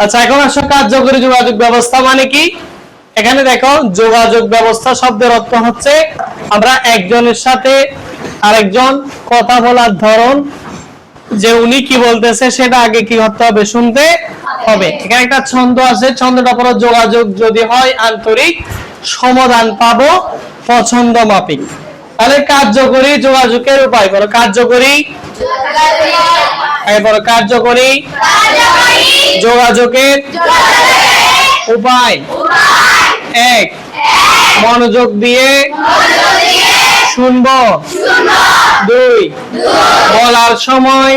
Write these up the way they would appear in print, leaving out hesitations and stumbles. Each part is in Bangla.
আচ্ছা, এখন আসো কার্যকরী যোগাযোগ ব্যবস্থা মানে কি। এখানে দেখো, যোগাযোগ ব্যবস্থা শব্দের অর্থ হচ্ছে আমরা একজনের সাথে আরেকজন কথা বলার ধরন, যে উনি কি বলতেছে সেটা আগে কি করতে হবে, শুনতে হবে। এখানে একটা ছন্দ আছে, ছন্দটা পড়ো। যোগাযোগ যদি হয় আন্তরিক, সমাধান পাবো পছন্দ মাফিক। তাহলে কার্যকরী যোগাযোগের উপায় বলো। কার্যকরী কার্যকরী যোগাযোগের উপায়। এক, মনোযোগ দিয়ে শুনবো। দুই, বলার সময়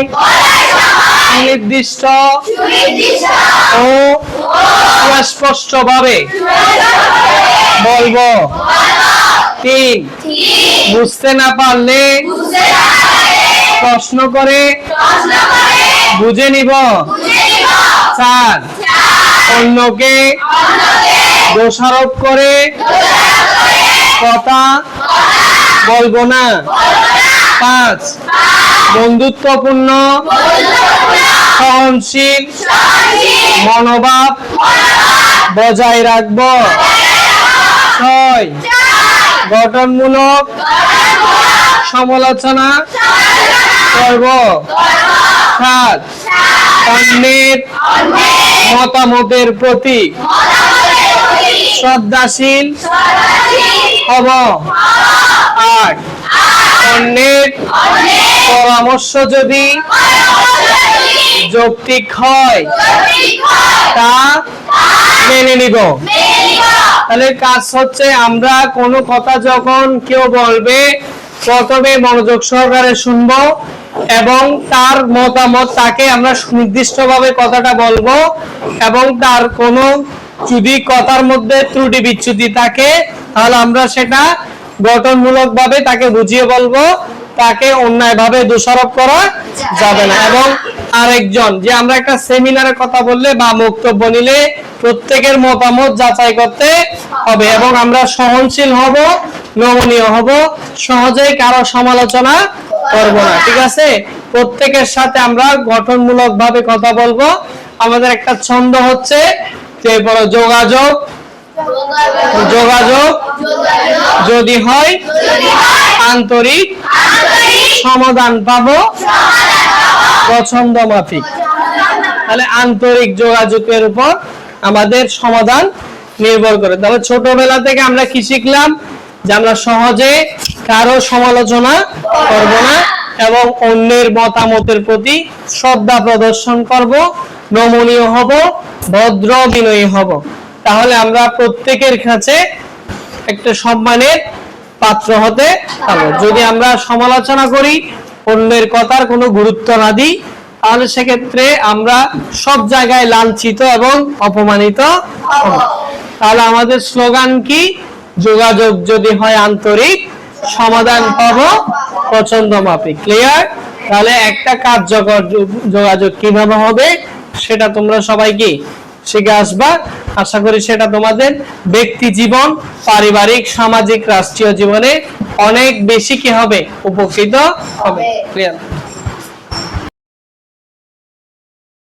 সুনির্দিষ্ট ও সুস্পষ্টভাবে বলবো। তিন, বুঝতে না পারলে প্রশ্ন করে বুঝে নিব। চার, অন্যকে দোষারোপ করে কথা বলবো না। পাঁচ, বন্ধুত্বপূর্ণ সহনশীল মনোভাব বজায় রাখবো। ছয়, গঠনমূলক সমালোচনা করব। সাত, অন্যের মতামতের প্রতি শ্রদ্ধাশীল হব। আট, অন্যের পরামর্শ যদি যৌক্তিক হয় তা মেনে নিব। তাহলে কাজ হচ্ছে, আমরা কোনো কথা যখন কেউ বলবে প্রথমে মনোযোগ সহকারে শুনবো এবং তার মতামত, তাকে আমরা সুনির্দিষ্টভাবে কথাটা বলবো এবং তার কোনো যদি কথার মধ্যে ত্রুটি বিচ্যুতি থাকে তাহলে আমরা সেটা গঠনমূলক ভাবে তাকে বুঝিয়ে বলবো, তাকে অন্যায় ভাবে দোষারোপ করা যাবে না। এবং আরেকজন, যে আমরা একটা সেমিনারে কথা বললে বা বক্তব্য নিলে প্রত্যেকের মতামত যাচাই করতে হবে এবং আমরা সহনশীল হব, নমনীয় হব, সহজেই কারো সমালোচনা করব না। ঠিক আছে, প্রত্যেকের সাথে আমরা গঠনমূলক ভাবে কথা বলবো। আমাদের একটা ছন্দ হচ্ছে যে যোগাযোগ যোগাযোগ যদি হয় আন্তরিক, সমাধান পাবো পছন্দ মাফিক। তাহলে আন্তরিক যোগাযোগের উপর আমাদের সমাধান নির্ভর করে। তাহলে ছোটবেলা থেকে আমরা কি শিখলাম, যে আমরা সহজে কারো সমালোচনা করব না এবং অন্যের মতামতের প্রতি শ্রদ্ধা প্রদর্শন করব, নমনীয় হব, ভদ্র বিনয়ী হব। তাহলে আমরা প্রত্যেকের কাছে একটা সম্মানের পাত্র হতে পারবো। যদি আমরা সমালোচনা করি, অন্যের কথার কোনো গুরুত্ব না দিই, তাহলে সেক্ষেত্রে আমরা সব জায়গায় লাঞ্ছিত এবং অপমানিত হব। তাহলে আমাদের স্লোগান কি? যোগাযোগ যদি হয় আন্তরিক, সমাধান পাবো পছন্দ মাফিক। ক্লিয়ার? তাহলে একটা কার্যকর যোগাযোগ কিভাবে হবে সেটা তোমরা সবাই কি শিখে আসবা। আশা করি সেটা তোমাদের ব্যক্তি জীবন, পারিবারিক, সামাজিক, রাষ্ট্রীয় জীবনে অনেক বেশি কি হবে, উপকৃত হবে। ক্লিয়ার?